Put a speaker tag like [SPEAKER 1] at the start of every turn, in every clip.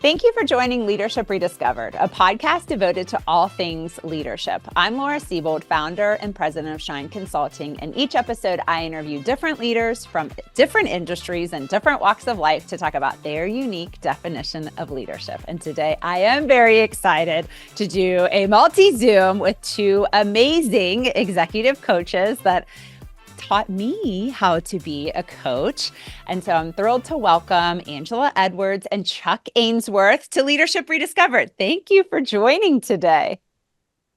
[SPEAKER 1] Thank you for joining Leadership Rediscovered, a podcast devoted to all things leadership. I'm Laura Siebold, founder and president of Shine Consulting, and each episode I interview different leaders from different industries and different walks of life to talk about their unique definition of leadership. And today I am very excited to do a multi-Zoom with two amazing executive coaches that taught me how to be a coach. And so I'm thrilled to welcome Angela Edwards and Chuck Ainsworth to Leadership Rediscovered. Thank you for joining today.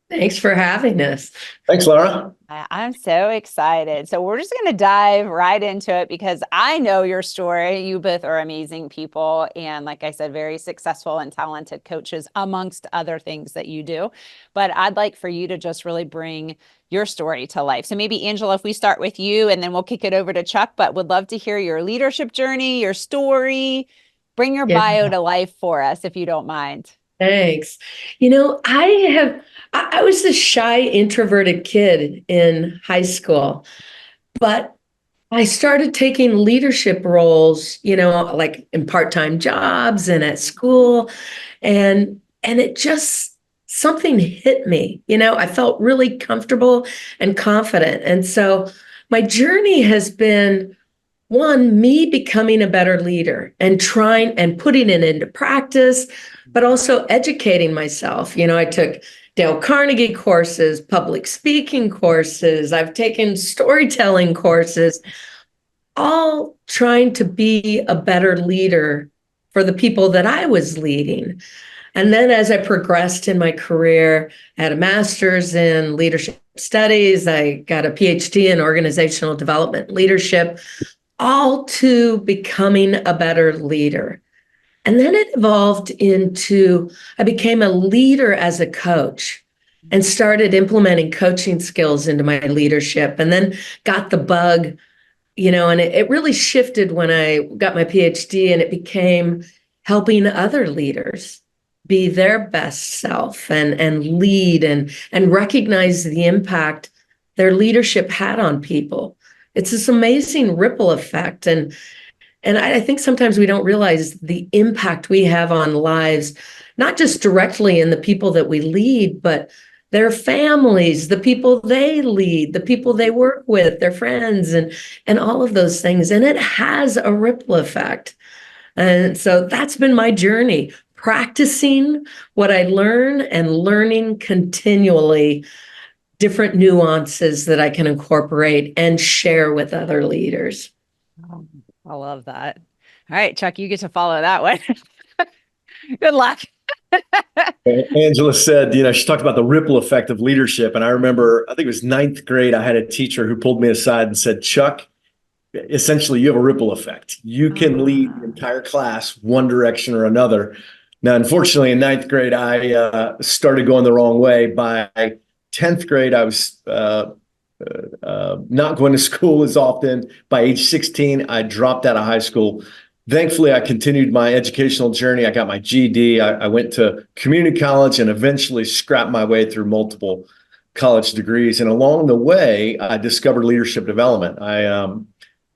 [SPEAKER 2] Thanks for having us.
[SPEAKER 3] Thanks, Laura.
[SPEAKER 1] I'm so excited. So we're just going to dive right into it because I know your story. You both are amazing people. And like I said, very successful and talented coaches amongst other things that you do. But I'd like for you to just really bring your story to life. So maybe Angela, if we start with you and then we'll kick it over to Chuck, but would love to hear your leadership journey, your story, bring your bio to life for us, if you don't mind.
[SPEAKER 2] Thanks. I was this shy, introverted kid in high school, but I started taking leadership roles, like in part-time jobs and at school. And it just, something hit me, I felt really comfortable and confident. And so my journey has been one, me becoming a better leader and trying and putting it into practice, but also educating myself. I took Dale Carnegie courses, public speaking courses. I've taken storytelling courses, all trying to be a better leader for the people that I was leading. And then as I progressed in my career, I had a master's in leadership studies. I got a PhD in organizational development leadership, all to becoming a better leader. And then it evolved into, I became a leader as a coach and started implementing coaching skills into my leadership, and then got the bug, and it really shifted when I got my PhD, and it became helping other leaders be their best self and lead and recognize the impact their leadership had on people. It's this amazing ripple effect. And I think sometimes we don't realize the impact we have on lives, not just directly in the people that we lead, but their families, the people they lead, the people they work with, their friends, and all of those things. And it has a ripple effect. And so that's been my journey, practicing what I learn and learning continually different nuances that I can incorporate and share with other leaders.
[SPEAKER 1] Oh, I love that. All right, Chuck, you get to follow that one. Good luck.
[SPEAKER 3] Angela said, she talked about the ripple effect of leadership. And I remember, I think it was ninth grade, I had a teacher who pulled me aside and said, Chuck, essentially you have a ripple effect. You can lead the entire class one direction or another. Now, unfortunately, in ninth grade, I started going the wrong way. By 10th grade, I was not going to school as often. By age 16, I dropped out of high school. Thankfully, I continued my educational journey. I got my GED. I went to community college and eventually scrapped my way through multiple college degrees. And along the way, I discovered leadership development.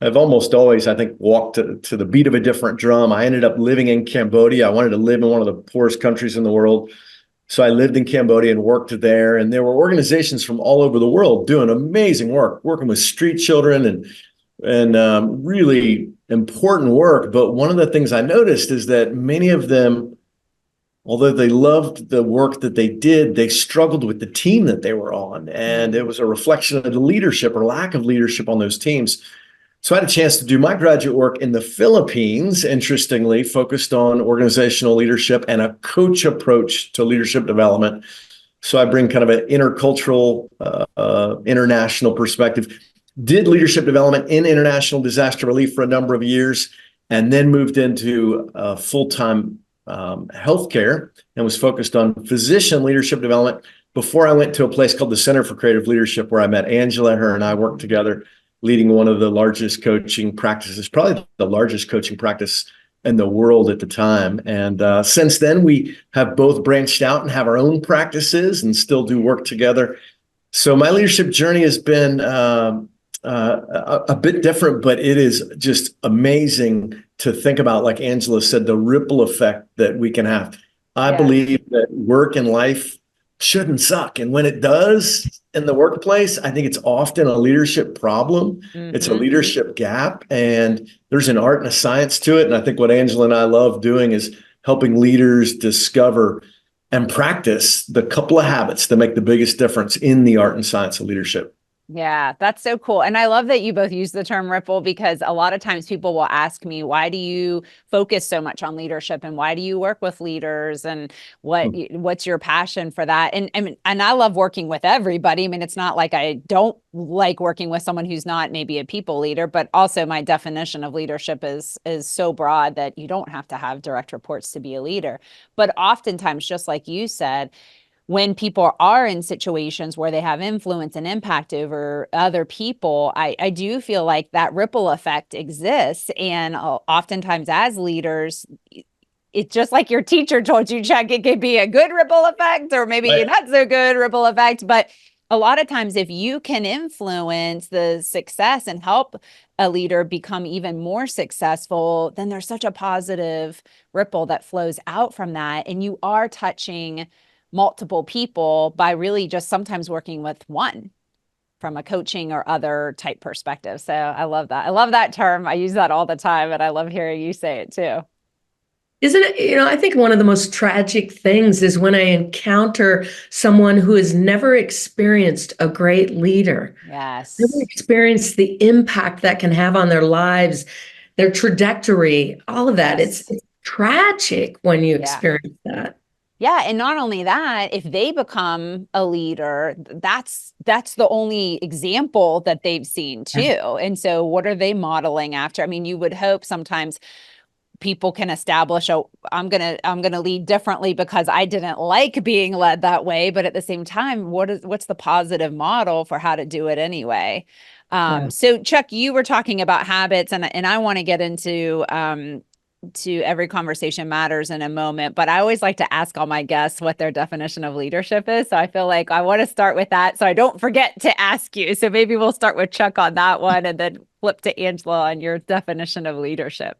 [SPEAKER 3] I've almost always, I think, walked to the beat of a different drum. I ended up living in Cambodia. I wanted to live in one of the poorest countries in the world. So I lived in Cambodia and worked there. And there were organizations from all over the world doing amazing work, working with street children and really important work. But one of the things I noticed is that many of them, although they loved the work that they did, they struggled with the team that they were on. And it was a reflection of the leadership or lack of leadership on those teams. So I had a chance to do my graduate work in the Philippines, interestingly, focused on organizational leadership and a coach approach to leadership development. So I bring kind of an intercultural, international perspective. Did leadership development in international disaster relief for a number of years, and then moved into full-time healthcare and was focused on physician leadership development before I went to a place called the Center for Creative Leadership, where I met Angela. Her and I worked together, leading one of the largest coaching practices, probably the largest coaching practice in the world at the time. And since then, we have both branched out and have our own practices and still do work together. So my leadership journey has been a bit different, but it is just amazing to think about, like Angela said, the ripple effect that we can have. I believe that work and life shouldn't suck. And when it does in the workplace, I think it's often a leadership problem. It's a leadership gap, and there's an art and a science to it. And I think what Angela and I love doing is helping leaders discover and practice the couple of habits that make the biggest difference in the art and science of leadership.
[SPEAKER 1] Yeah, that's so cool. And I love that you both use the term ripple, because a lot of times people will ask me, why do you focus so much on leadership, and why do you work with leaders, and what's your passion for that? And I love working with everybody. I mean, it's not like I don't like working with someone who's not maybe a people leader, but also my definition of leadership is so broad that you don't have to have direct reports to be a leader. But oftentimes, just like you said, when people are in situations where they have influence and impact over other people, I do feel like that ripple effect exists. And oftentimes as leaders, it's just like your teacher told you, Chuck, it could be a good ripple effect or maybe a not so good ripple effect. But a lot of times, if you can influence the success and help a leader become even more successful, then there's such a positive ripple that flows out from that. And you are touching multiple people by really just sometimes working with one from a coaching or other type perspective. So I love that. I love that term. I use that all the time, and I love hearing you say it too.
[SPEAKER 2] Isn't it, I think one of the most tragic things is when I encounter someone who has never experienced a great leader.
[SPEAKER 1] Yes.
[SPEAKER 2] Never experienced the impact that can have on their lives, their trajectory, all of that. It's tragic when you experience that.
[SPEAKER 1] Yeah. And not only that, if they become a leader, that's the only example that they've seen too. And so what are they modeling after? I mean, you would hope sometimes people can establish, I'm gonna lead differently because I didn't like being led that way. But at the same time, what's the positive model for how to do it anyway? So Chuck, you were talking about habits, and I want to get into to every conversation matters in a moment, but I always like to ask all my guests what their definition of leadership is. So I feel like I want to start with that so I don't forget to ask you. So maybe we'll start with Chuck on that one and then flip to Angela on your definition of leadership.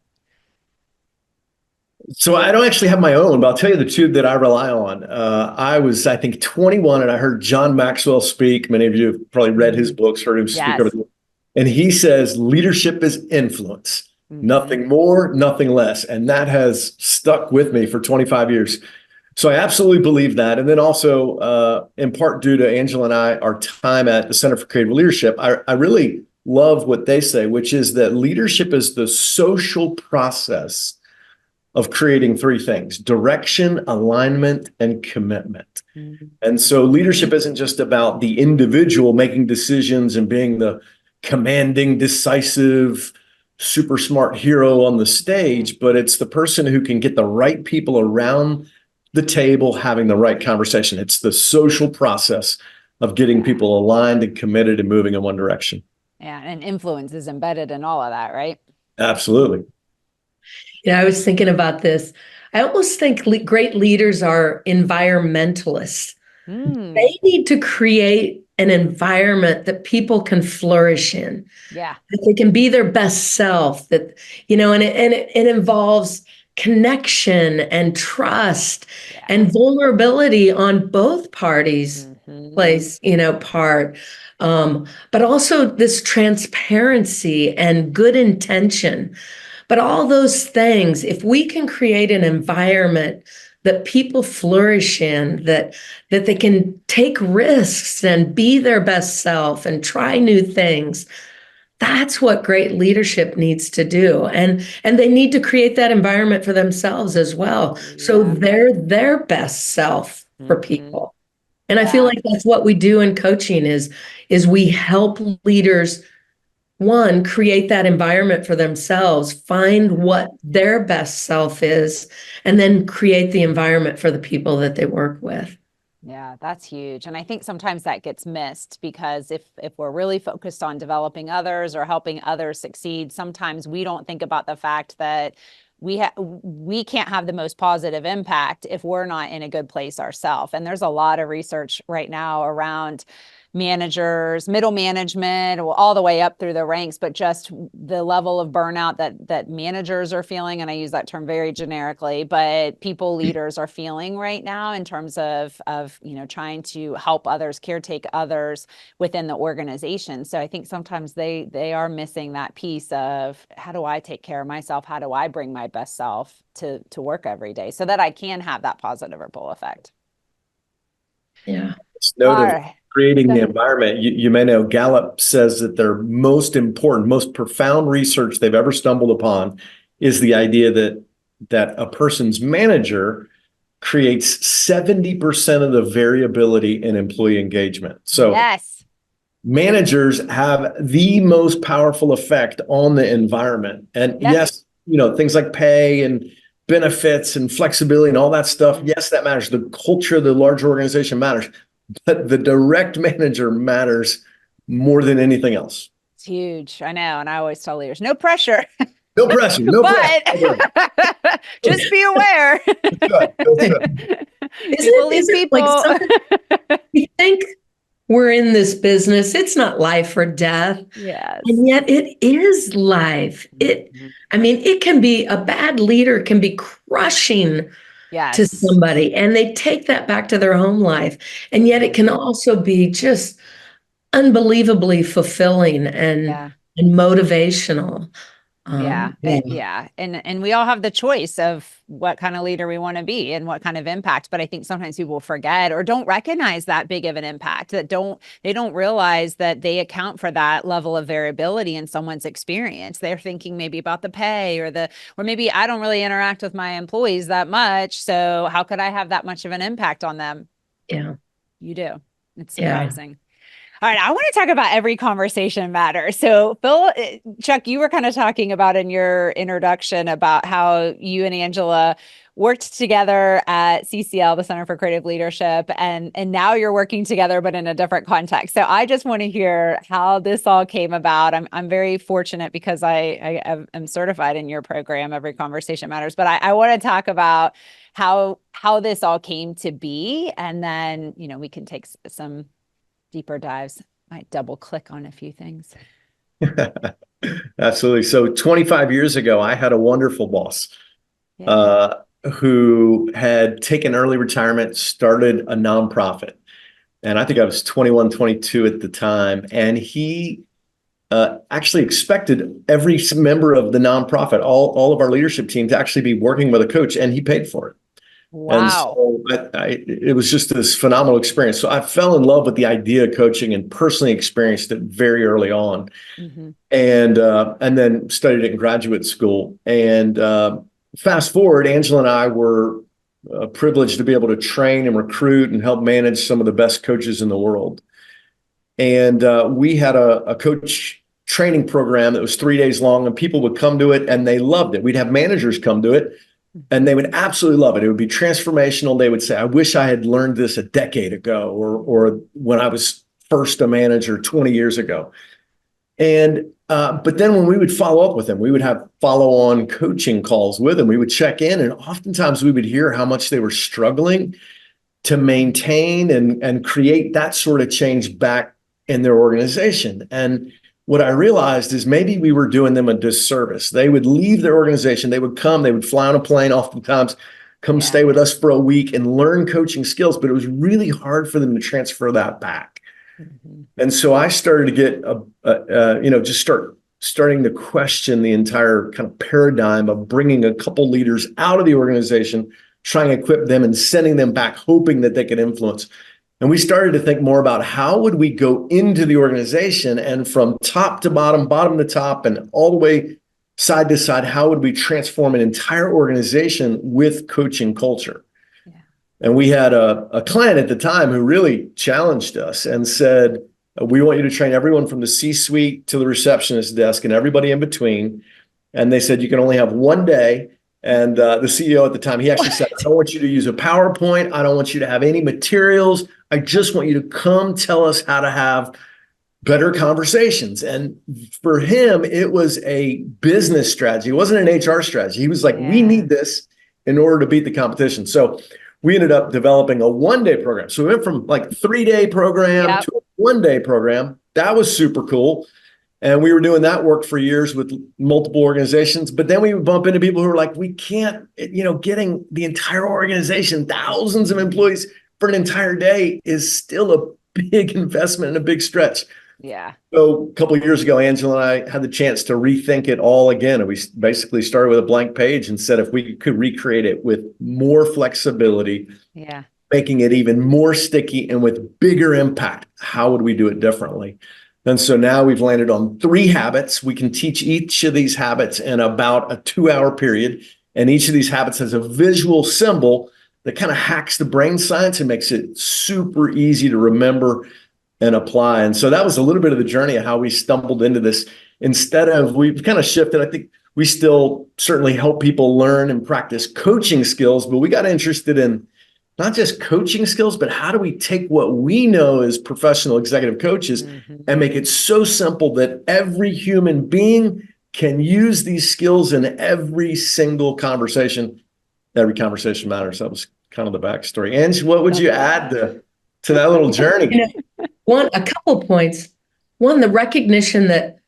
[SPEAKER 3] So I don't actually have my own, but I'll tell you the two that I rely on. I was, I think, 21, and I heard John Maxwell speak. Many of you have probably read his books, heard him speak over the. And he says, leadership is influence. Nothing more, nothing less. And that has stuck with me for 25 years. So I absolutely believe that. And then also, in part due to Angela and I, our time at the Center for Creative Leadership, I really love what they say, which is that leadership is the social process of creating three things: direction, alignment, and commitment. And so leadership isn't just about the individual making decisions and being the commanding, decisive, super smart hero on the stage, but it's the person who can get the right people around the table having the right conversation. It's the social process of getting people aligned and committed and moving in one direction.
[SPEAKER 1] Yeah, and influence is embedded in all of that, right?
[SPEAKER 3] Absolutely.
[SPEAKER 2] Yeah, I was thinking about this. I almost think great leaders are environmentalists. They need to create an environment that people can flourish in.
[SPEAKER 1] Yeah.
[SPEAKER 2] That they can be their best self, that, and it involves connection and trust and vulnerability on both parties plays, part. But also this transparency and good intention. But all those things, if we can create an environment that people flourish in, that they can take risks and be their best self and try new things, that's what great leadership needs to do. And they need to create that environment for themselves as well. So they're their best self for people. And I feel like that's what we do in coaching is we help leaders, one, create that environment for themselves, find what their best self is, and then create the environment for the people that they work with.
[SPEAKER 1] Yeah, that's huge. And I think sometimes that gets missed because if we're really focused on developing others or helping others succeed, sometimes we don't think about the fact that we can't have the most positive impact if we're not in a good place ourselves. And there's a lot of research right now around managers, middle management, all the way up through the ranks, but just the level of burnout that managers are feeling, and I use that term very generically, but people leaders are feeling right now in terms of trying to help others, caretake others within the organization. So I think sometimes they are missing that piece of, how do I take care of myself? How do I bring my best self to work every day so that I can have that positive ripple effect?
[SPEAKER 2] Yeah.
[SPEAKER 3] This note
[SPEAKER 1] All
[SPEAKER 3] of
[SPEAKER 1] right.
[SPEAKER 3] creating the environment, you may know Gallup says that their most important, most profound research they've ever stumbled upon is the idea that a person's manager creates 70% of the variability in employee engagement. So
[SPEAKER 1] yes,
[SPEAKER 3] managers have the most powerful effect on the environment. And
[SPEAKER 1] yep.
[SPEAKER 3] yes, things like pay and benefits and flexibility and all that stuff, yes, that matters. The culture of the large organization matters. But the direct manager matters more than anything else.
[SPEAKER 1] It's huge. I know. And I always tell leaders, no pressure.
[SPEAKER 3] No pressure. No
[SPEAKER 1] but
[SPEAKER 3] pressure.
[SPEAKER 1] just be aware.
[SPEAKER 2] Isn't it like something we think we're in this business, it's not life or death.
[SPEAKER 1] Yes.
[SPEAKER 2] And yet it is life. It can be, a bad leader can be crushing to somebody, and they take that back to their home life. And yet it can also be just unbelievably fulfilling and motivational.
[SPEAKER 1] And we all have the choice of what kind of leader we want to be and what kind of impact. But I think sometimes people forget or don't recognize that big of an impact, they don't realize that they account for that level of variability in someone's experience. They're thinking maybe about the pay or maybe I don't really interact with my employees that much, so how could I have that much of an impact on them?
[SPEAKER 2] Yeah,
[SPEAKER 1] you do. It's surprising. All right, I want to talk about every conversation matters. So Phil, Chuck, you were kind of talking about in your introduction about how you and Angela worked together at CCL, the Center for Creative Leadership, and now you're working together, but in a different context. So I just want to hear how this all came about. I'm very fortunate because I am certified in your program, Every Conversation Matters, but I want to talk about how this all came to be, and then, we can take some deeper dives. Might double click on a few things.
[SPEAKER 3] Absolutely. So 25 years ago, I had a wonderful boss who had taken early retirement, started a nonprofit. And I think I was 21, 22 at the time. And he actually expected every member of the nonprofit, all of our leadership team, to actually be working with a coach, and he paid for it.
[SPEAKER 1] Wow.
[SPEAKER 3] And so it was just this phenomenal experience. So I fell in love with the idea of coaching and personally experienced it very early on. Mm-hmm. And then studied it in graduate school. And fast forward, Angela and I were privileged to be able to train and recruit and help manage some of the best coaches in the world. And we had a coach training program that was 3 days long, and people would come to it and they loved it. We'd have managers come to it, and they would absolutely love it. It would be transformational. They would say, I wish I had learned this a decade ago, or when I was first a manager 20 years ago. And but then when we would follow up with them, we would have follow-on coaching calls with them. We would check in, and oftentimes we would hear how much they were struggling to maintain and create that sort of change back in their organization. And what I realized is maybe we were doing them a disservice. They would leave their organization. They would come, they would fly on a plane, oftentimes come stay with us for a week and learn coaching skills, but it was really hard for them to transfer that back. Mm-hmm. And so I started to get, starting to question the entire kind of paradigm of bringing a couple leaders out of the organization, trying to equip them and sending them back, hoping that they could influence. And we started to think more about how would we go into the organization, and from top to bottom, bottom to top, and all the way side to side, how would we transform an entire organization with coaching culture? Yeah. And we had a client at the time who really challenged us and said, we want you to train everyone from the C-suite to the receptionist desk and everybody in between. And they said, you can only have one day. And the CEO at the time, he actually said, I don't want you to use a PowerPoint. I don't want you to have any materials. I just want you to come tell us how to have better conversations. And for him, it was a business strategy. It wasn't an HR strategy. He was like, we need this in order to beat the competition. So we ended up developing a one-day program. So we went from like 3-day program to a one-day program. That was super cool. And we were doing that work for years with multiple organizations. But then we would bump into people who are like, we can't, getting the entire organization, thousands of employees for an entire day is still a big investment and a big stretch.
[SPEAKER 1] Yeah.
[SPEAKER 3] So a couple of years ago, Angela and I had the chance to rethink it all again. And we basically started with a blank page and said, if we could recreate it with more flexibility,
[SPEAKER 1] Yeah.
[SPEAKER 3] making it even more sticky and with bigger impact, how would we do it differently? And so now we've landed on 3 habits. We can teach each of these habits in about a 2-hour period. And each of these habits has a visual symbol that kind of hacks the brain science and makes it super easy to remember and apply. And so that was a little bit of the journey of how we stumbled into this. We've kind of shifted. I think we still certainly help people learn and practice coaching skills, but we got interested in not just coaching skills, but how do we take what we know as professional executive coaches and make it so simple that every human being can use these skills in every single conversation. Every conversation matters. That was kind of the backstory. Ange, what would you add to that little journey?
[SPEAKER 2] A couple points. One, the recognition that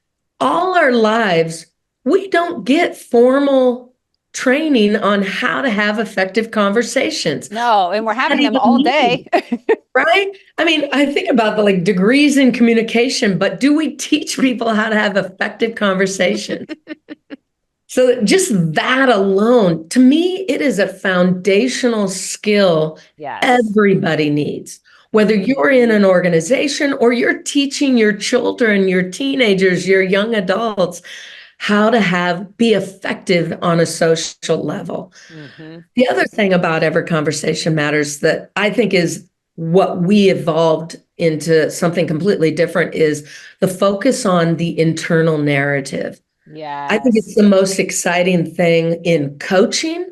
[SPEAKER 2] all our lives, we don't get formal training on how to have effective conversations.
[SPEAKER 1] No, and we're having them all day.
[SPEAKER 2] Right? I mean, I think about the degrees in communication, but do we teach people how to have effective conversations? So just that alone, to me, it is a foundational skill everybody needs. Whether you're in an organization or you're teaching your children, your teenagers, your young adults, how to be effective on a social level. The other thing about Every Conversation Matters that I think is what we evolved into something completely different is the focus on the internal narrative.
[SPEAKER 1] Yeah,
[SPEAKER 2] I think it's the most exciting thing in coaching,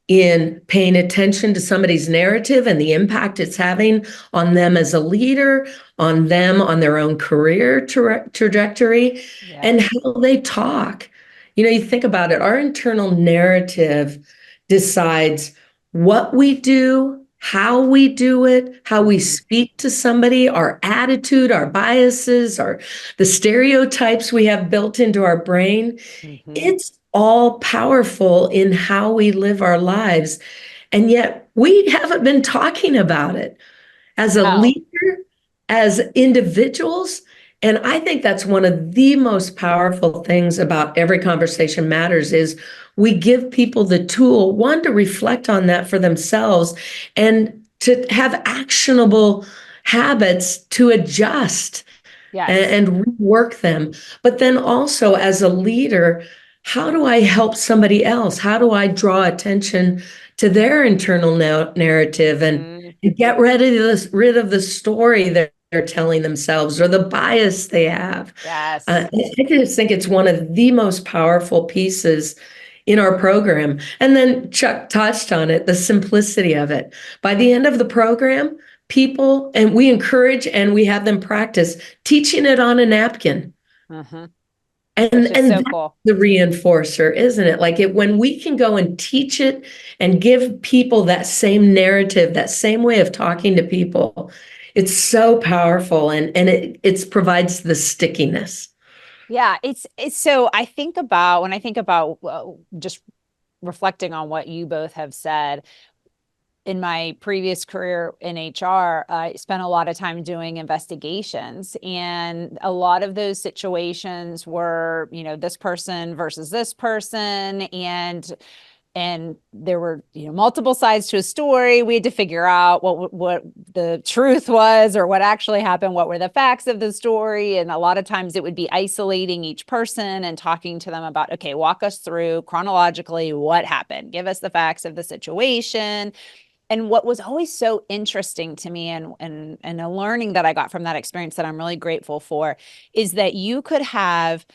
[SPEAKER 2] in paying attention to somebody's narrative and the impact it's having on them as a leader, on them, on their own career trajectory, and how they talk. You think about it, our internal narrative decides what we do, how we do it, how we speak to somebody, our attitude, our biases, the stereotypes we have built into our brain. It's all powerful in how we live our lives. And yet we haven't been talking about it as a leader, as individuals. And I think that's one of the most powerful things about Every Conversation Matters is we give people the tool, one, to reflect on that for themselves and to have actionable habits to adjust and rework them. But then also as a leader, how do I help somebody else? How do I draw attention to their internal narrative and get rid of the story that they're telling themselves or the bias they have?
[SPEAKER 1] Yes.
[SPEAKER 2] I just think it's one of the most powerful pieces in our program. And then Chuck touched on it, the simplicity of it. By the end of the program, and we encourage and we have them practice teaching it on a napkin. And
[SPEAKER 1] so
[SPEAKER 2] that's
[SPEAKER 1] cool.
[SPEAKER 2] The reinforcer, isn't it? When we can go and teach it and give people that same narrative, that same way of talking to people, it's so powerful and it provides the stickiness.
[SPEAKER 1] Yeah, it's so when I think about just reflecting on what you both have said. In my previous career in HR, I spent a lot of time doing investigations, and a lot of those situations were, this person versus this person, and there were, multiple sides to a story. We had to figure out what the truth was or what actually happened, what were the facts of the story. And a lot of times it would be isolating each person and talking to them about, okay, walk us through chronologically what happened. Give us the facts of the situation. And what was always so interesting to me and a learning that I got from that experience that I'm really grateful for is that you could have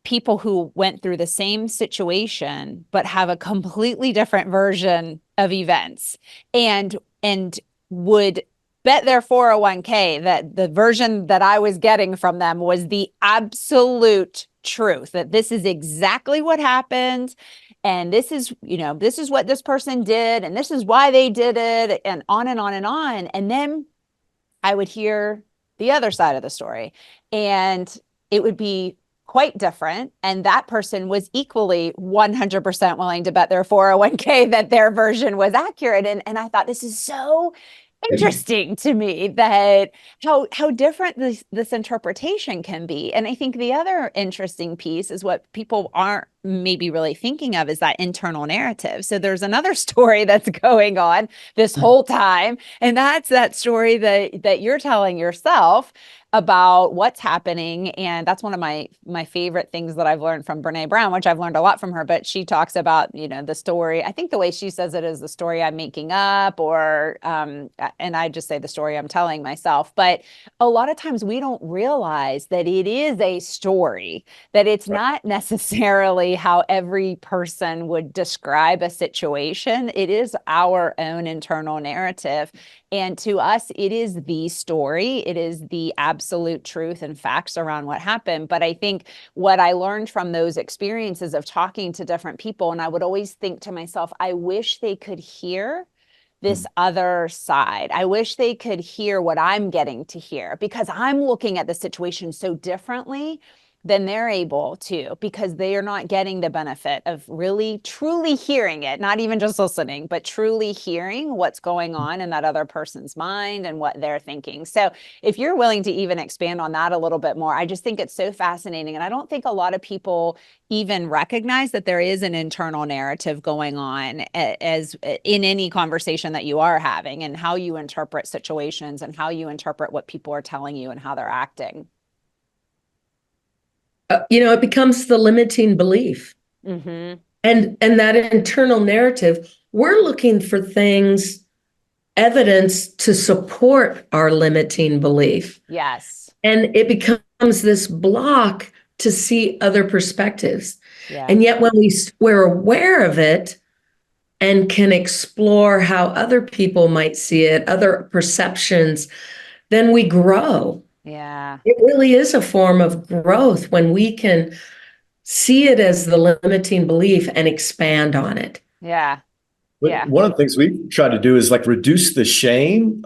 [SPEAKER 1] people who went through the same situation, but have a completely different version of events and would bet their 401k that the version that I was getting from them was the absolute truth, that this is exactly what happened. And this is what this person did, and this is why they did it, and on and on and on. And then I would hear the other side of the story. And it would be quite different. And that person was equally 100% willing to bet their 401k that their version was accurate. And I thought, this is so interesting to me, that how different this interpretation can be. And I think the other interesting piece is what people aren't maybe really thinking of, is that internal narrative. So there's another story that's going on this whole time, and that's that story that you're telling yourself about what's happening. And that's one of my favorite things that I've learned from Brene Brown, which I've learned a lot from her, but she talks about, the story. I think the way she says it is the story I'm making up, or, and I just say the story I'm telling myself. But a lot of times we don't realize that it is a story, that it's not necessarily how every person would describe a situation. It is our own internal narrative. And to us, it is the story. It is the absolute truth and facts around what happened. But I think what I learned from those experiences of talking to different people, and I would always think to myself, I wish they could hear this other side. I wish they could hear what I'm getting to hear, because I'm looking at the situation so differently than they're able to, because they are not getting the benefit of really truly hearing it, not even just listening, but truly hearing what's going on in that other person's mind and what they're thinking. So if you're willing to even expand on that a little bit more, I just think it's so fascinating. And I don't think a lot of people even recognize that there is an internal narrative going on as in any conversation that you are having, and how you interpret situations and how you interpret what people are telling you and how they're acting.
[SPEAKER 2] It becomes the limiting belief.
[SPEAKER 1] Mm-hmm.
[SPEAKER 2] And that internal narrative, we're looking for things, evidence to support our limiting belief.
[SPEAKER 1] Yes.
[SPEAKER 2] And it becomes this block to see other perspectives.
[SPEAKER 1] Yeah.
[SPEAKER 2] And yet when we're aware of it and can explore how other people might see it, other perceptions, then we grow.
[SPEAKER 1] Yeah.
[SPEAKER 2] It really is a form of growth when we can see it as the limiting belief and expand on it.
[SPEAKER 1] Yeah.
[SPEAKER 3] But
[SPEAKER 1] Yeah.
[SPEAKER 3] one of the things we try to do is like reduce the shame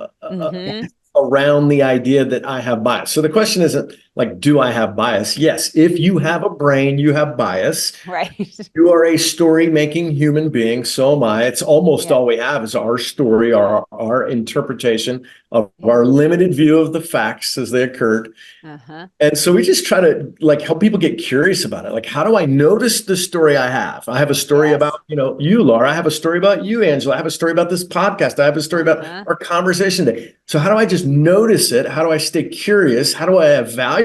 [SPEAKER 3] around the idea that I have bias. So the question isn't like, do I have bias? Yes. If you have a brain, you have bias.
[SPEAKER 1] Right.
[SPEAKER 3] You are a story-making human being. So am I. It's almost all we have is our story, our interpretation of our limited view of the facts as they occurred.
[SPEAKER 1] Uh-huh.
[SPEAKER 3] And so we just try to like help people get curious about it. Like, how do I notice the story I have? I have a story about, you, Laura. I have a story about you, Angela. I have a story about this podcast. I have a story about our conversation today. So how do I just notice it? How do I stay curious? How do I evaluate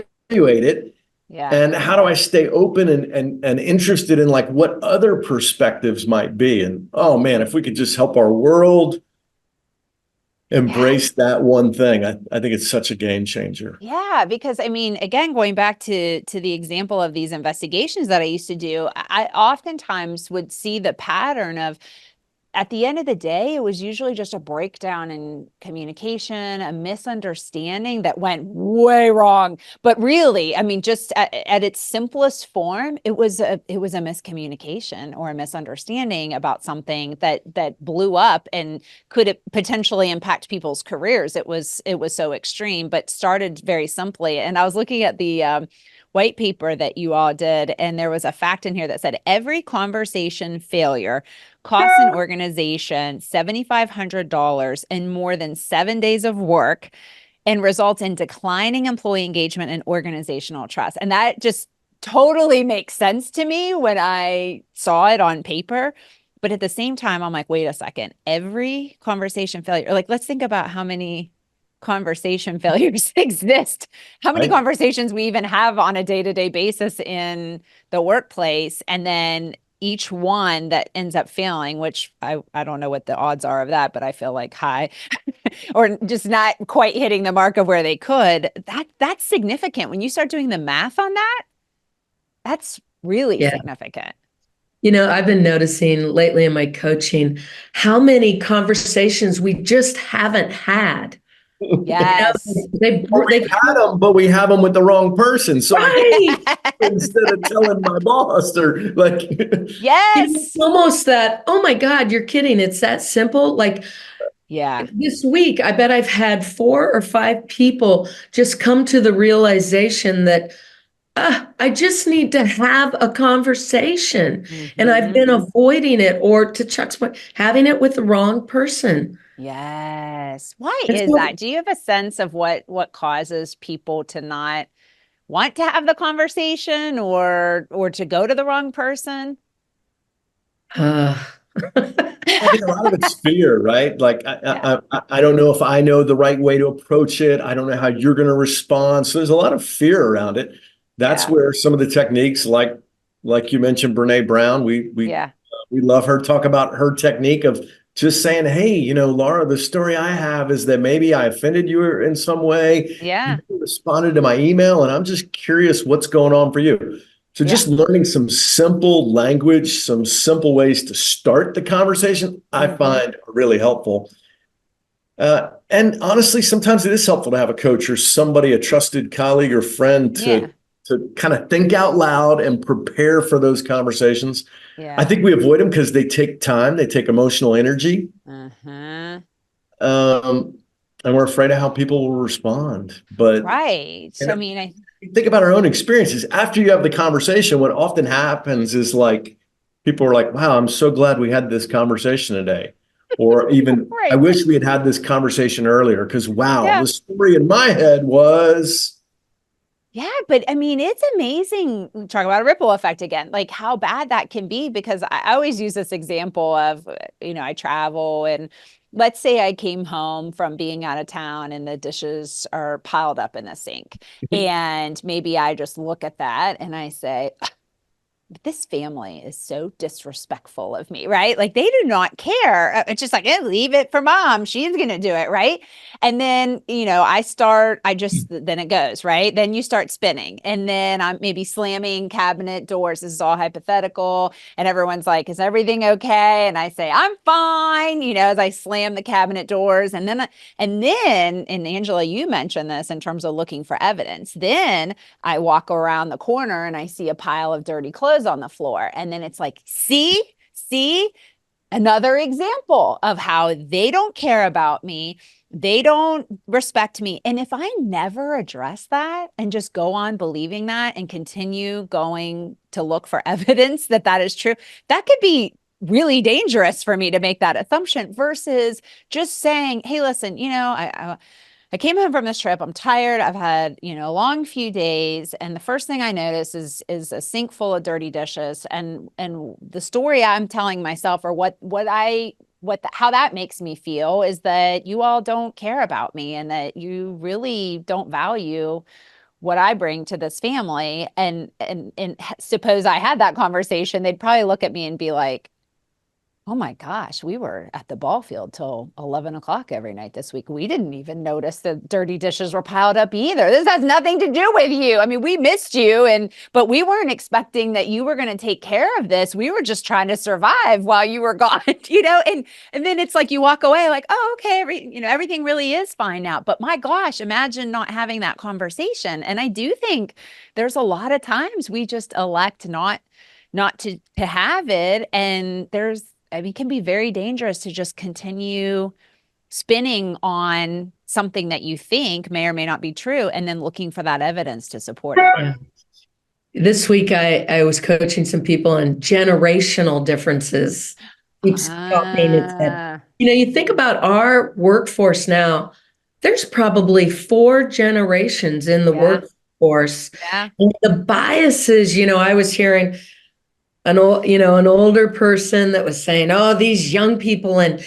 [SPEAKER 3] it?
[SPEAKER 1] Yeah.
[SPEAKER 3] And how do I stay open and interested in like what other perspectives might be? And oh man, if we could just help our world embrace that one thing, I think it's such a game changer.
[SPEAKER 1] Yeah, because I mean, again, going back to the example of these investigations that I used to do, I oftentimes would see the pattern of, at the end of the day, it was usually just a breakdown in communication, a misunderstanding that went way wrong. But really, I mean, just at its simplest form, it was a miscommunication or a misunderstanding about something that blew up and could potentially impact people's careers. It was so extreme, but started very simply. And I was looking at the white paper that you all did, and there was a fact in here that said every conversation failure costs an organization $7,500 and more than 7 days of work, and results in declining employee engagement and organizational trust. And that just totally makes sense to me when I saw it on paper. But at the same time, I'm like, wait a second, every conversation failure, like, let's think about how many conversation failures exist, how many conversations we even have on a day-to-day basis in the workplace. And then each one that ends up failing, which I don't know what the odds are of that, but I feel like high or just not quite hitting the mark of where they could, that's significant. When you start doing the math on that, that's really significant.
[SPEAKER 2] I've been noticing lately in my coaching how many conversations we just haven't had.
[SPEAKER 1] Yes.
[SPEAKER 2] They've
[SPEAKER 3] had them, but we have them with the wrong person. So instead of telling my boss or like,
[SPEAKER 1] yes,
[SPEAKER 2] it's almost that, oh my God, you're kidding. It's that simple. Like
[SPEAKER 1] Yeah.
[SPEAKER 2] This week, I bet I've had 4 or 5 people just come to the realization that I just need to have a conversation. And I've
[SPEAKER 1] Mhm.
[SPEAKER 2] been avoiding it, or to Chuck's point, having it with the wrong person.
[SPEAKER 1] Yes. Why
[SPEAKER 2] And
[SPEAKER 1] is
[SPEAKER 2] so,
[SPEAKER 1] that? Do you have a sense of what causes people to not want to have the conversation or to go to the wrong person?
[SPEAKER 2] uh,
[SPEAKER 3] I think a lot of it's fear, right? Like
[SPEAKER 1] Yeah.
[SPEAKER 3] I don't know if I know the right way to approach it. I don't know how you're going to respond. So there's a lot of fear around it. That's
[SPEAKER 1] Yeah.
[SPEAKER 3] where some of the techniques, like you mentioned, Brene Brown,
[SPEAKER 1] Yeah.
[SPEAKER 3] we love her. Talk about her technique of just saying, "Hey, Laura, the story I have is that maybe I offended you in some way. You
[SPEAKER 1] Yeah.
[SPEAKER 3] responded to my email, and I'm just curious what's going on for you." So
[SPEAKER 1] Yeah.
[SPEAKER 3] just learning some simple language, some simple ways to start the conversation, I
[SPEAKER 1] Mhm.
[SPEAKER 3] find are really helpful. And honestly, sometimes it is helpful to have a coach or somebody, a trusted colleague or friend
[SPEAKER 1] Yeah.
[SPEAKER 3] to kind of think out loud and prepare for those conversations. I
[SPEAKER 1] Yeah.
[SPEAKER 3] think we avoid them because they take time, they take emotional energy,
[SPEAKER 1] Uh-huh.
[SPEAKER 3] um, and we're afraid of how people will respond. But
[SPEAKER 1] Right.
[SPEAKER 3] you
[SPEAKER 1] I
[SPEAKER 3] know,
[SPEAKER 1] mean, I
[SPEAKER 3] think about our own experiences. After you have the conversation, what often happens is like people are like, wow, I'm so glad we had this conversation today. Or even, I
[SPEAKER 1] right.
[SPEAKER 3] wish we had had this conversation earlier because, wow,
[SPEAKER 1] Yeah.
[SPEAKER 3] the story in my head was.
[SPEAKER 1] Yeah, but I mean, it's amazing. Talk about a ripple effect again, like how bad that can be. Because I always use this example of, I travel and let's say I came home from being out of town and the dishes are piled up in the sink. And maybe I just look at that and I say, this family is so disrespectful of me, right? Like they do not care. It's just like, leave it for mom. She's going to do it, right? And then, then it goes, right? Then you start spinning. And then I'm maybe slamming cabinet doors. This is all hypothetical. And everyone's like, is everything okay? And I say, I'm fine, as I slam the cabinet doors. And Angela, you mentioned this in terms of looking for evidence. Then I walk around the corner and I see a pile of dirty clothes on the floor. And then it's like, see, another example of how they don't care about me. They don't respect me. And if I never address that and just go on believing that and continue going to look for evidence that that is true, that could be really dangerous for me to make that assumption versus just saying, hey, listen, I came home from this trip. I'm tired. I've had, a long few days. And the first thing I notice is a sink full of dirty dishes. And the story I'm telling myself or how that makes me feel is that you all don't care about me and that you really don't value what I bring to this family. And suppose I had that conversation, they'd probably look at me and be like, oh my gosh, we were at the ball field till 11 o'clock every night this week. We didn't even notice the dirty dishes were piled up either. This has nothing to do with you. I mean, we missed you, but we weren't expecting that you were going to take care of this. We were just trying to survive while you were gone, and then it's like you walk away like, oh, okay, everything really is fine now. But my gosh, imagine not having that conversation. And I do think there's a lot of times we just elect not to have it. And it can be very dangerous to just continue spinning on something that you think may or may not be true and then looking for that evidence to support it.
[SPEAKER 2] yeah. This week, I was coaching some people on generational differences. Keeps popping its head.
[SPEAKER 1] Ah,
[SPEAKER 2] You think about our workforce now, there's probably 4 generations in the
[SPEAKER 1] yeah,
[SPEAKER 2] workforce.
[SPEAKER 1] yeah,
[SPEAKER 2] And the biases, I was hearing an older person that was saying, "Oh, these young people," and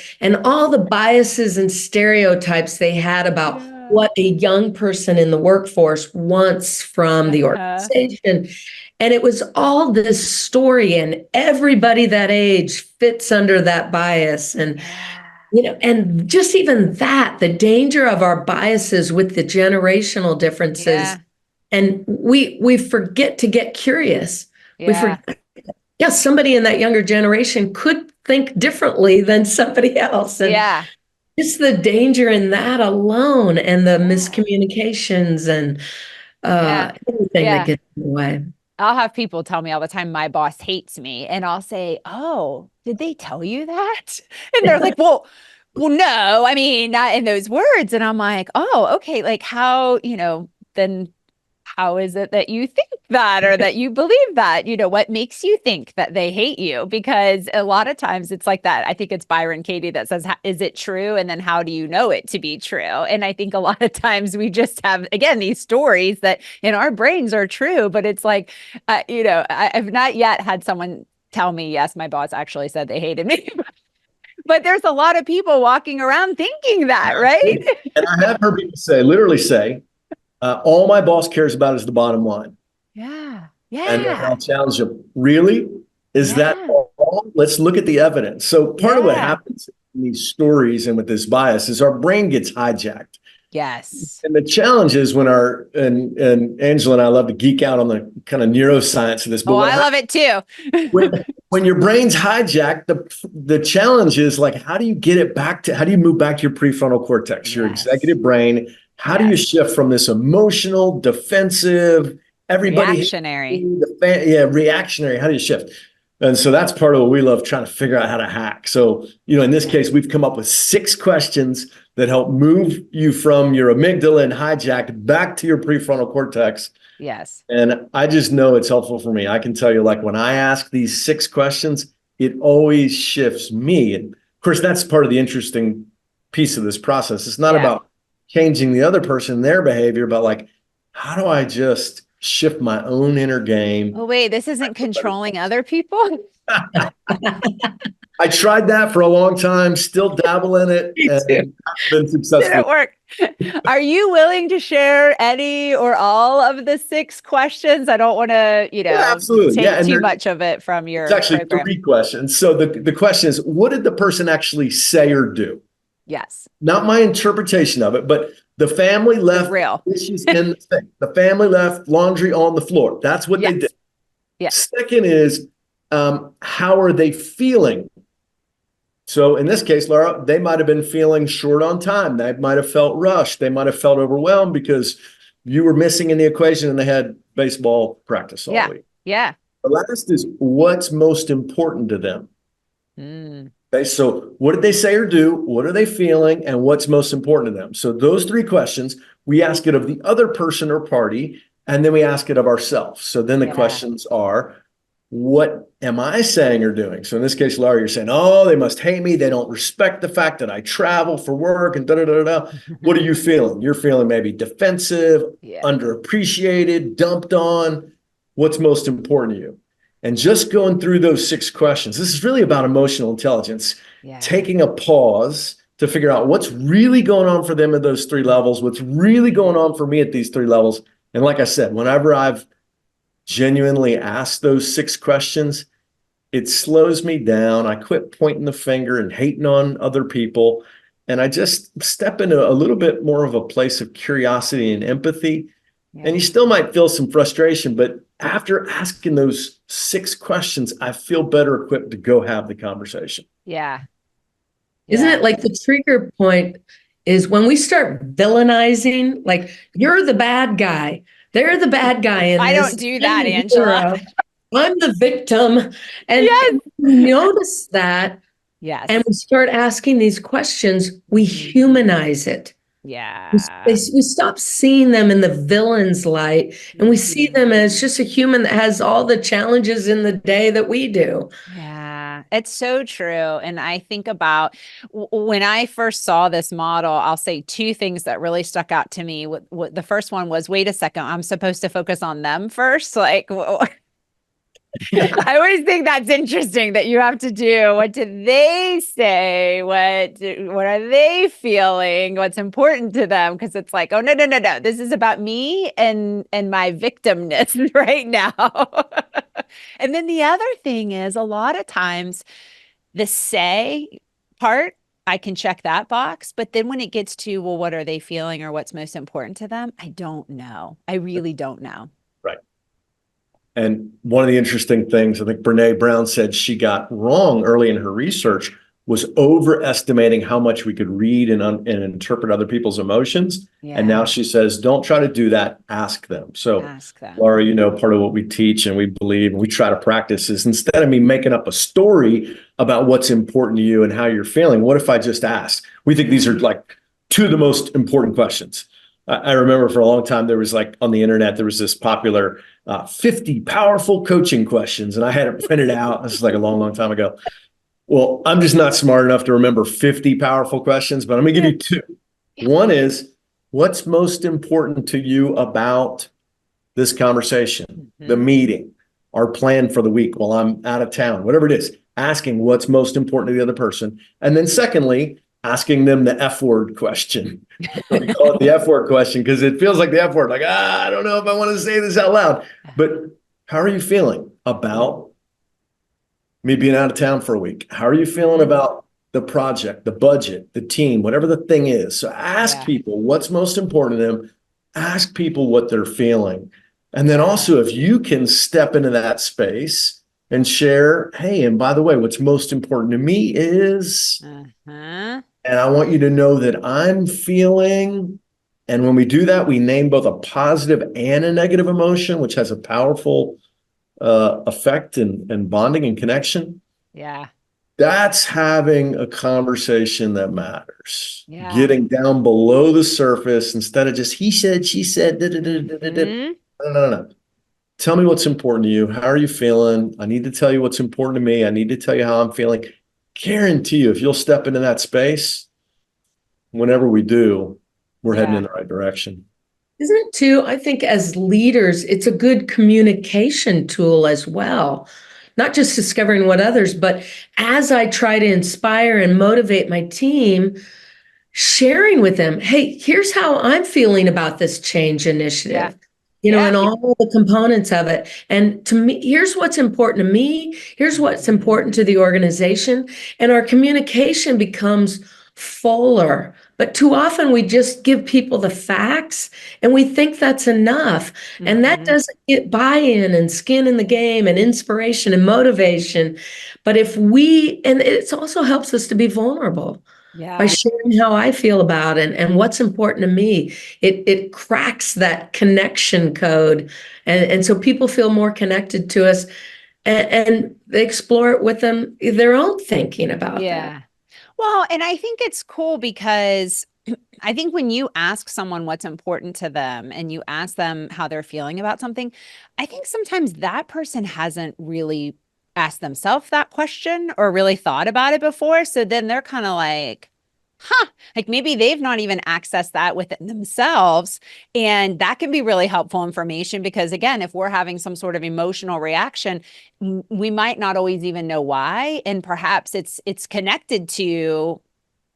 [SPEAKER 2] all the biases and stereotypes they had about
[SPEAKER 1] yeah.
[SPEAKER 2] what a young person in the workforce wants from the
[SPEAKER 1] Uh-huh.
[SPEAKER 2] organization. And it was all this story, and everybody that age fits under that bias.
[SPEAKER 1] Yeah,
[SPEAKER 2] And just even that, the danger of our biases with the generational differences.
[SPEAKER 1] yeah,
[SPEAKER 2] And we forget to get curious. We
[SPEAKER 1] yeah,
[SPEAKER 2] forget, yeah, somebody in that younger generation could think differently than somebody else. And
[SPEAKER 1] yeah,
[SPEAKER 2] just the danger in that alone and the
[SPEAKER 1] yeah,
[SPEAKER 2] miscommunications and
[SPEAKER 1] yeah,
[SPEAKER 2] everything that
[SPEAKER 1] yeah.
[SPEAKER 2] gets in the way.
[SPEAKER 1] I'll have people tell me all the time my boss hates me, and I'll say, "Oh, did they tell you that?" And they're like, "Well, well, no, I mean, not in those words. And I'm like, oh, okay. Like how, then how is it that you think that or that you believe that? What makes you think that they hate you? Because a lot of times it's like that. I think it's Byron Katie that says, is it true? And then how do you know it to be true? And I think a lot of times we just have, again, these stories that in our brains are true, but it's like, I've not yet had someone tell me, yes, my boss actually said they hated me. But there's a lot of people walking around thinking that, right?
[SPEAKER 3] And I have heard people literally say, all my boss cares about is the bottom line.
[SPEAKER 1] Yeah.
[SPEAKER 3] And then
[SPEAKER 1] Yeah.
[SPEAKER 3] I'll challenge them. Really? Is that
[SPEAKER 1] Yeah.
[SPEAKER 3] all? Let's look at the evidence. So part of what
[SPEAKER 1] Yeah.
[SPEAKER 3] happens in these stories and with this bias is our brain gets hijacked.
[SPEAKER 1] Yes.
[SPEAKER 3] And the challenge is when and Angela and I love to geek out on the kind of neuroscience of this. But
[SPEAKER 1] Oh, I love it too.
[SPEAKER 3] when your brain's hijacked, the challenge is like, how do you move back to your prefrontal cortex, your
[SPEAKER 1] Yes.
[SPEAKER 3] executive brain? How do you shift from this emotional, defensive, everybody
[SPEAKER 1] reactionary?
[SPEAKER 3] Reactionary. How do you shift? And so that's part of what we love, trying to figure out how to hack. So, in this case, we've come up with 6 questions that help move you from your amygdala and hijacked back to your prefrontal cortex.
[SPEAKER 1] Yes.
[SPEAKER 3] And I just know it's helpful for me. I can tell you, like, when I ask these 6 questions, it always shifts me. And of course, that's part of the interesting piece of this process. It's not about changing the other person, their behavior, but like, how do I just shift my own inner game?
[SPEAKER 1] Oh, wait, this isn't controlling other people?
[SPEAKER 3] I tried that for a long time, still dabble in it, and been successful.
[SPEAKER 1] Didn't work. Are you willing to share any or all of the 6 questions? I don't want to,
[SPEAKER 3] absolutely.
[SPEAKER 1] take too much of it from your
[SPEAKER 3] It's actually
[SPEAKER 1] program.
[SPEAKER 3] 3 questions. So the question is, what did the person actually say or do?
[SPEAKER 1] Yes.
[SPEAKER 3] Not my interpretation of it, but the family left dishes in the sink. The family left laundry on the floor. That's what they did.
[SPEAKER 1] Yeah.
[SPEAKER 3] Second is, how are they feeling? So in this case, Laura, they might have been feeling short on time. They might have felt rushed. They might have felt overwhelmed because you were missing in the equation and they had baseball practice all week.
[SPEAKER 1] Yeah.
[SPEAKER 3] The last is, what's most important to them? Okay, so what did they say or do? What are they feeling? And what's most important to them? So those 3 questions, we ask it of the other person or party, and then we ask it of ourselves. So then the questions are, what am I saying or doing? So in this case, Laura, you're saying, oh, they must hate me. They don't respect the fact that I travel for work and da-da-da-da. What are you feeling? You're feeling maybe defensive, underappreciated, dumped on. What's most important to you? And just going through those 6 questions, this is really about emotional intelligence, taking a pause to figure out what's really going on for them at those 3 levels, what's really going on for me at these 3 levels. And like I said, whenever I've genuinely asked those 6 questions, it slows me down. I quit pointing the finger and hating on other people. And I just step into a little bit more of a place of curiosity and empathy. And you still might feel some frustration, but after asking those 6 questions, I feel better equipped to go have the conversation.
[SPEAKER 1] Yeah.
[SPEAKER 2] Isn't it like the trigger point is when we start villainizing, like, you're the bad guy. They're the bad guy in this.
[SPEAKER 1] I don't do that, Angela.
[SPEAKER 2] I'm the victim. And we notice that.
[SPEAKER 1] Yes.
[SPEAKER 2] And we start asking these questions, we humanize it.
[SPEAKER 1] Yeah.
[SPEAKER 2] We stop seeing them in the villain's light, and we see them as just a human that has all the challenges in the day that we do.
[SPEAKER 1] Yeah, it's so true. And I think about when I first saw this model, I'll say 2 things that really stuck out to me. The first one was, wait a second, I'm supposed to focus on them first. Like, I always think that's interesting that you have to do. What did they say? What are they feeling? What's important to them? Because it's like, oh, no. This is about me and my victimness right now. And then the other thing is, a lot of times the say part, I can check that box. But then when it gets to, well, what are they feeling or what's most important to them? I don't know. I really don't know.
[SPEAKER 3] Right. And one of the interesting things I think Brene Brown said she got wrong early in her research was overestimating how much we could read and interpret other people's emotions.
[SPEAKER 1] Yeah.
[SPEAKER 3] And now she says, don't try to do that. Ask them. So,
[SPEAKER 1] Ask them.
[SPEAKER 3] Laura, part of what we teach and we believe and we try to practice is, instead of me making up a story about what's important to you and how you're feeling, what if I just ask? We think these are like two of the most important questions. I remember for a long time, there was on the internet, there was this popular 50 powerful coaching questions. And I had it printed out. This is like a long, long time ago. Well, I'm just not smart enough to remember 50 powerful questions, but I'm going to give you two. One is, what's most important to you about this conversation, the meeting, our plan for the week while I'm out of town, whatever it is, asking what's most important to the other person. And then secondly, asking them the F word question. We call it the F word question because it feels like the F word, I don't know if I want to say this out loud, but how are you feeling about me being out of town for a week? How are you feeling about the project, the budget, the team, whatever the thing is? So ask people what's most important to them. Ask people what they're feeling. And then also, if you can step into that space and share, hey, and by the way, what's most important to me is, and I want you to know that I'm feeling. And when we do that, we name both a positive and a negative emotion, which has a powerful effect and bonding and connection.
[SPEAKER 1] Yeah.
[SPEAKER 3] That's having a conversation that matters.
[SPEAKER 1] Yeah.
[SPEAKER 3] Getting down below the surface instead of just he said, she said. No. Tell me what's important to you. How are you feeling? I need to tell you what's important to me. I need to tell you how I'm feeling. Guarantee you, if you'll step into that space, whenever we do, we're heading in the right direction.
[SPEAKER 2] Isn't it too? I think as leaders, it's a good communication tool as well. Not just discovering what others, but as I try to inspire and motivate my team, sharing with them, hey, here's how I'm feeling about this change initiative. And all the components of it. And to me, here's what's important to me. Here's what's important to the organization. And our communication becomes fuller. But too often we just give people the facts and we think that's enough. And that doesn't get buy-in and skin in the game and inspiration and motivation. But and it also helps us to be vulnerable. By sharing how I feel about it and what's important to me, it cracks that connection code. And so people feel more connected to us and they explore it with their own thinking about that.
[SPEAKER 1] Well, and I think it's cool because I think when you ask someone what's important to them and you ask them how they're feeling about something, I think sometimes that person hasn't really asked themselves that question or really thought about it before. So then they're kind of like, maybe they've not even accessed that within themselves. And that can be really helpful information because, again, if we're having some sort of emotional reaction, we might not always even know why. And perhaps it's connected to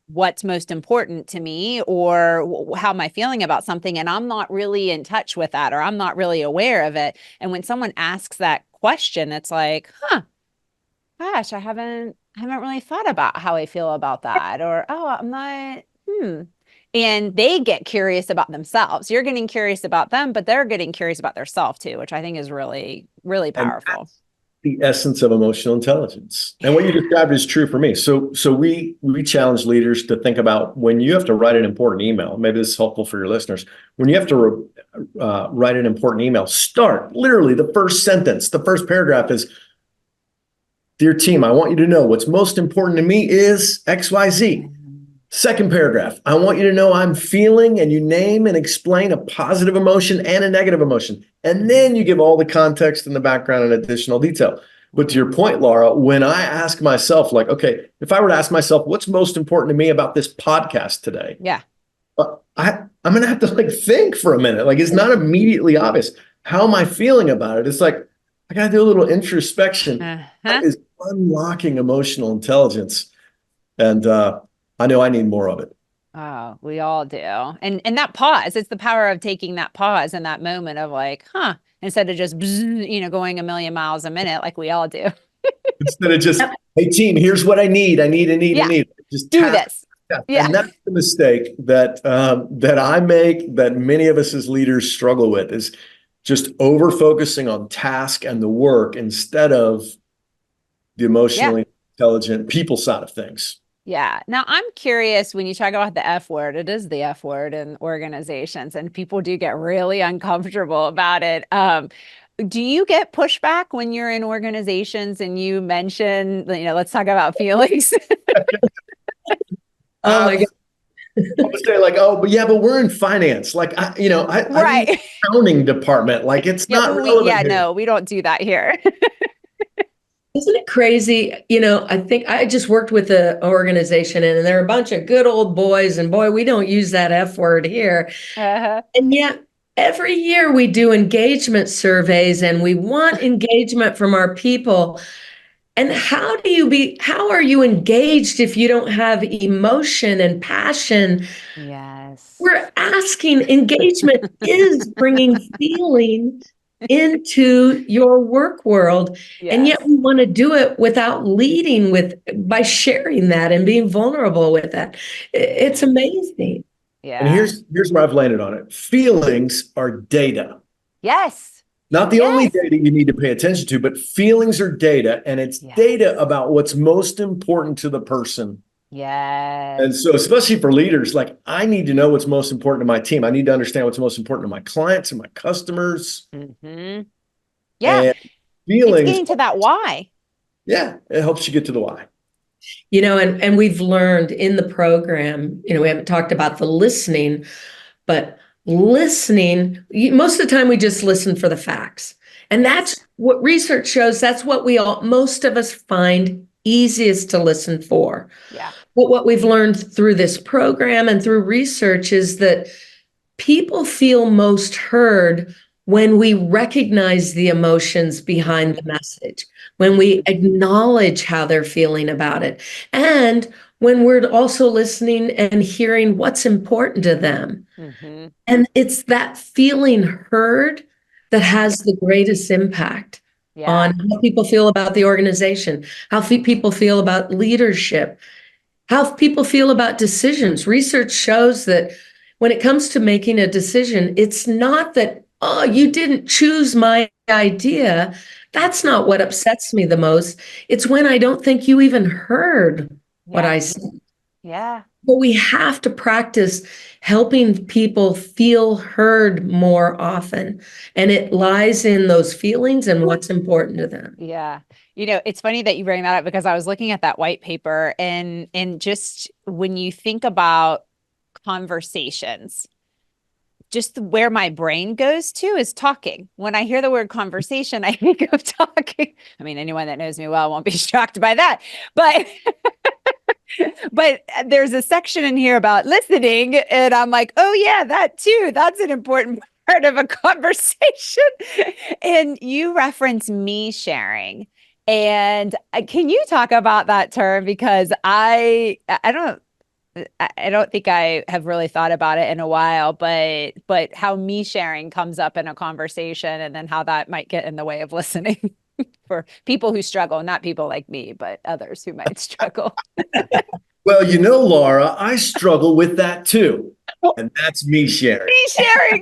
[SPEAKER 1] what's most important to me or how am I feeling about something. And I'm not really in touch with that, or I'm not really aware of it. And when someone asks that question, it's like, gosh, I haven't really thought about how I feel about that, or, I'm not, And they get curious about themselves. You're getting curious about them, but they're getting curious about themselves too, which I think is really, really powerful.
[SPEAKER 3] The essence of emotional intelligence. And what you described is true for me. So we challenge leaders to think about when you have to write an important email. Maybe this is helpful for your listeners. When you have to write an important email, start literally the first sentence, the first paragraph is, dear team, I want you to know what's most important to me is XYZ. Second paragraph, I want you to know I'm feeling, and you name and explain a positive emotion and a negative emotion. And then you give all the context and the background and additional detail. But to your point, Laura, when I ask myself, okay, if I were to ask myself, what's most important to me about this podcast today? I'm going to have to think for a minute. It's not immediately obvious. How am I feeling about it? It's I got to do a little introspection. That is unlocking emotional intelligence. And I know I need more of it.
[SPEAKER 1] Oh, we all do. And that pause, it's the power of taking that pause in that moment of instead of just, going a million miles a minute like we all do.
[SPEAKER 3] Instead of just, hey team, here's what I need. I need. Just
[SPEAKER 1] do this.
[SPEAKER 3] Yeah. And that's the mistake that I make, that many of us as leaders struggle with, is just over focusing on task and the work instead of the emotionally intelligent people side of things.
[SPEAKER 1] Yeah. Now I'm curious when you talk about the F word, it is the F word in organizations and people do get really uncomfortable about it. Do you get pushback when you're in organizations and you mention, let's talk about feelings?
[SPEAKER 2] Oh my God.
[SPEAKER 3] I would say like, oh, but yeah, but we're in finance. Like, I'm in the
[SPEAKER 1] Right.
[SPEAKER 3] accounting department. Like, it's
[SPEAKER 1] Yeah,
[SPEAKER 3] not relevant here.
[SPEAKER 1] no, we don't do that here.
[SPEAKER 2] Isn't it crazy? I think I just worked with an organization and they're a bunch of good old boys, and boy, we don't use that F word here.
[SPEAKER 1] Uh-huh.
[SPEAKER 2] And yet every year we do engagement surveys and we want engagement from our people. And how are you engaged if you don't have emotion and passion?
[SPEAKER 1] Yes.
[SPEAKER 2] We're asking, engagement is bringing feeling into your work world. And
[SPEAKER 1] Yes.
[SPEAKER 2] yet we want to do it without leading by sharing that and being vulnerable with that. It's amazing.
[SPEAKER 3] And
[SPEAKER 1] Yeah.
[SPEAKER 3] here's where I've landed on it. Feelings are data.
[SPEAKER 1] Yes.
[SPEAKER 3] Not the only
[SPEAKER 1] Yes.
[SPEAKER 3] data you need to pay attention to, but feelings are data, and it's
[SPEAKER 1] Yes.
[SPEAKER 3] data about what's most important to the person. And
[SPEAKER 1] Yes.
[SPEAKER 3] so, especially for leaders, like I need to know what's most important to my team. I need to understand what's most important to my clients and my customers.
[SPEAKER 1] Hmm. Yeah.
[SPEAKER 3] And
[SPEAKER 1] It's
[SPEAKER 3] feelings,
[SPEAKER 1] getting to that why.
[SPEAKER 3] yeah, it helps you get to the why.
[SPEAKER 2] And we've learned in the program, we haven't talked about the listening, but listening, most of the time we just listen for the facts. And
[SPEAKER 1] Yes.
[SPEAKER 2] that's what research shows. That's what most of us find easiest to listen for.
[SPEAKER 1] Yeah.
[SPEAKER 2] But what we've learned through this program and through research is that people feel most heard when we recognize the emotions behind the message, when we acknowledge how they're feeling about it, and when we're also listening and hearing what's important to them.
[SPEAKER 1] Hmm.
[SPEAKER 2] And it's that feeling heard that has the greatest impact
[SPEAKER 1] Yeah.
[SPEAKER 2] on how people feel about the organization, how people feel about leadership, how people feel about decisions. Research shows that when it comes to making a decision, it's not that, oh, you didn't choose my idea. That's not what upsets me the most. It's when I don't think you even heard what
[SPEAKER 1] Yeah.
[SPEAKER 2] I said.
[SPEAKER 1] Yeah.
[SPEAKER 2] But we have to practice helping people feel heard more often. And it lies in those feelings and what's important to them.
[SPEAKER 1] Yeah. It's funny that you bring that up because I was looking at that white paper and just when you think about conversations, just where my brain goes to is talking. When I hear the word conversation, I think of talking. I mean, anyone that knows me well won't be shocked by that. But but there's a section in here about listening and I'm like, "Oh yeah, that too. That's an important part of a conversation." And you reference me sharing. And can you talk about that term because I don't think I have really thought about it in a while, but how me sharing comes up in a conversation and then how that might get in the way of listening for people who struggle, not people like me, but others who might struggle.
[SPEAKER 3] Well, Laura, I struggle with that too. And that's me sharing.
[SPEAKER 1] Me sharing.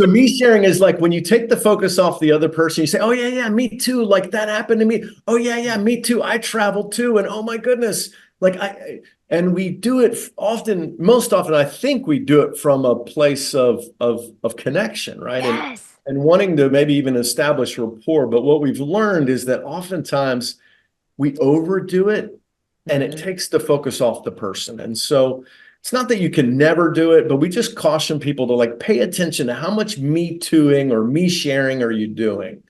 [SPEAKER 3] So me sharing is like when you take the focus off the other person, you say, oh yeah, yeah, me too. Like that happened to me. Oh yeah, yeah, me too. I traveled too. And oh my goodness. And we do it often, most often, I think we do it from a place of connection, right?
[SPEAKER 1] Yes.
[SPEAKER 3] And wanting to maybe even establish rapport. But what we've learned is that oftentimes we overdo it and it takes the focus off the person. And so it's not that you can never do it, but we just caution people to like pay attention to how much me tooing or me sharing are you doing?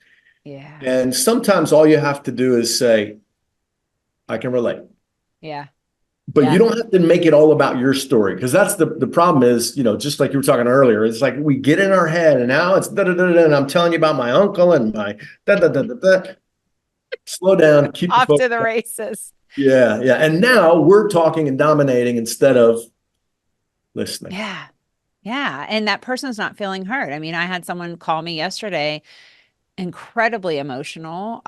[SPEAKER 1] Yeah.
[SPEAKER 3] And sometimes all you have to do is say, I can relate.
[SPEAKER 1] Yeah.
[SPEAKER 3] But
[SPEAKER 1] Yeah.
[SPEAKER 3] you don't have to make it all about your story because that's the problem is, just like you were talking earlier, it's like we get in our head and now it's and I'm telling you about my uncle and my da da da da da. Slow down, keep the
[SPEAKER 1] Off
[SPEAKER 3] focus.
[SPEAKER 1] to the races.
[SPEAKER 3] Yeah, yeah. And now we're talking and dominating instead of listening.
[SPEAKER 1] Yeah. Yeah. And that person's not feeling heard. I mean, I had someone call me yesterday incredibly emotional,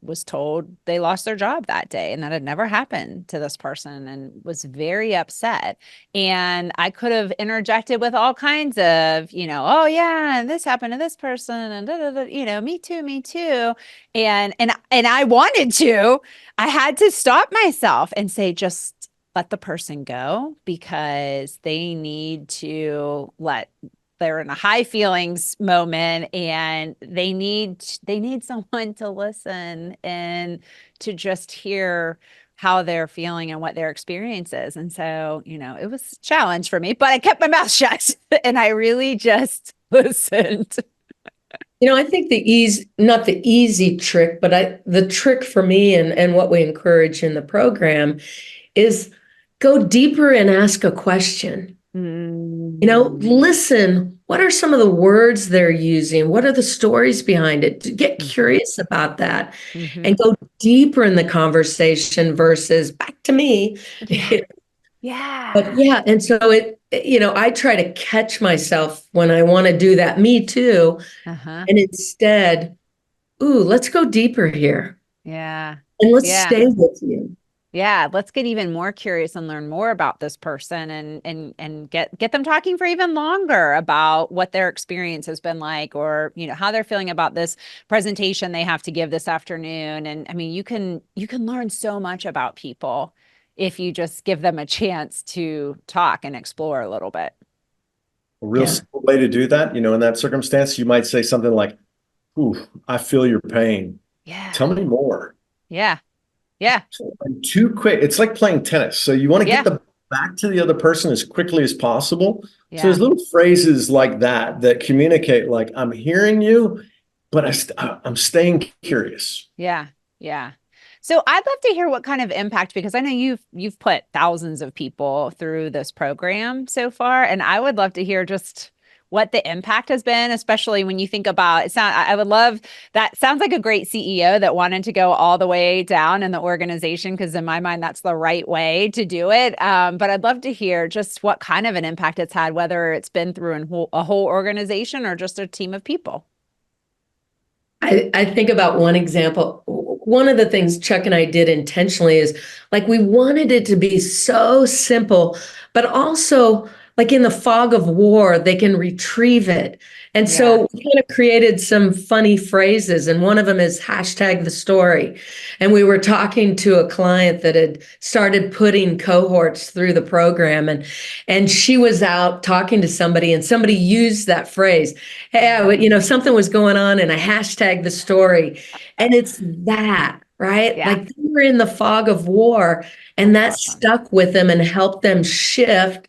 [SPEAKER 1] was told they lost their job that day and that had never happened to this person, and was very upset. And I could have interjected with all kinds of, oh yeah, and this happened to this person, and da, da, da, me too, me too. And I wanted to. I had to stop myself and say, just let the person go, because they need to they're in a high feelings moment, and they need someone to listen and to just hear how they're feeling and what their experience is. And so, it was a challenge for me, but I kept my mouth shut and I really just listened.
[SPEAKER 2] I think not the easy trick, but the trick for me and what we encourage in the program is go deeper and ask a question. Listen, what are some of the words they're using? What are the stories behind it? Get curious about that and go deeper in the conversation versus back to me.
[SPEAKER 1] Yeah.
[SPEAKER 2] But yeah, and so I try to catch myself when I want to do that, me too. And instead, let's go deeper here.
[SPEAKER 1] Yeah.
[SPEAKER 2] And let's stay with you.
[SPEAKER 1] Yeah, let's get even more curious and learn more about this person, and get them talking for even longer about what their experience has been like, or how they're feeling about this presentation they have to give this afternoon. And I mean, you can learn so much about people if you just give them a chance to talk and explore a little bit.
[SPEAKER 3] A real simple way to do that, in that circumstance, you might say something like, "Ooh, I feel your pain.
[SPEAKER 1] Yeah.
[SPEAKER 3] Tell me more."
[SPEAKER 1] Yeah. Yeah.
[SPEAKER 3] Too quick. It's like playing tennis. So you want to get the back to the other person as quickly as possible.
[SPEAKER 1] Yeah.
[SPEAKER 3] So there's little phrases like that communicate like, I'm hearing you, but I'm staying curious.
[SPEAKER 1] Yeah. Yeah. So I'd love to hear what kind of impact, because I know you've put thousands of people through this program so far, and I would love to hear just what the impact has been, especially when you think about it. I would love that. Sounds like a great CEO that wanted to go all the way down in the organization, because in my mind, that's the right way to do it. But I'd love to hear just what kind of an impact it's had, whether it's been through a whole organization or just a team of people.
[SPEAKER 2] I think about one example. One of the things Chuck and I did intentionally is we wanted it to be so simple, but also like in the fog of war, they can retrieve it. And so we kind of created some funny phrases. And one of them is #the story. And we were talking to a client that had started putting cohorts through the program. And she was out talking to somebody, and somebody used that phrase. Hey, something was going on, and I #the story. And it's that, right?
[SPEAKER 1] Yeah.
[SPEAKER 2] Like they were in the fog of war, and that stuck with them and helped them shift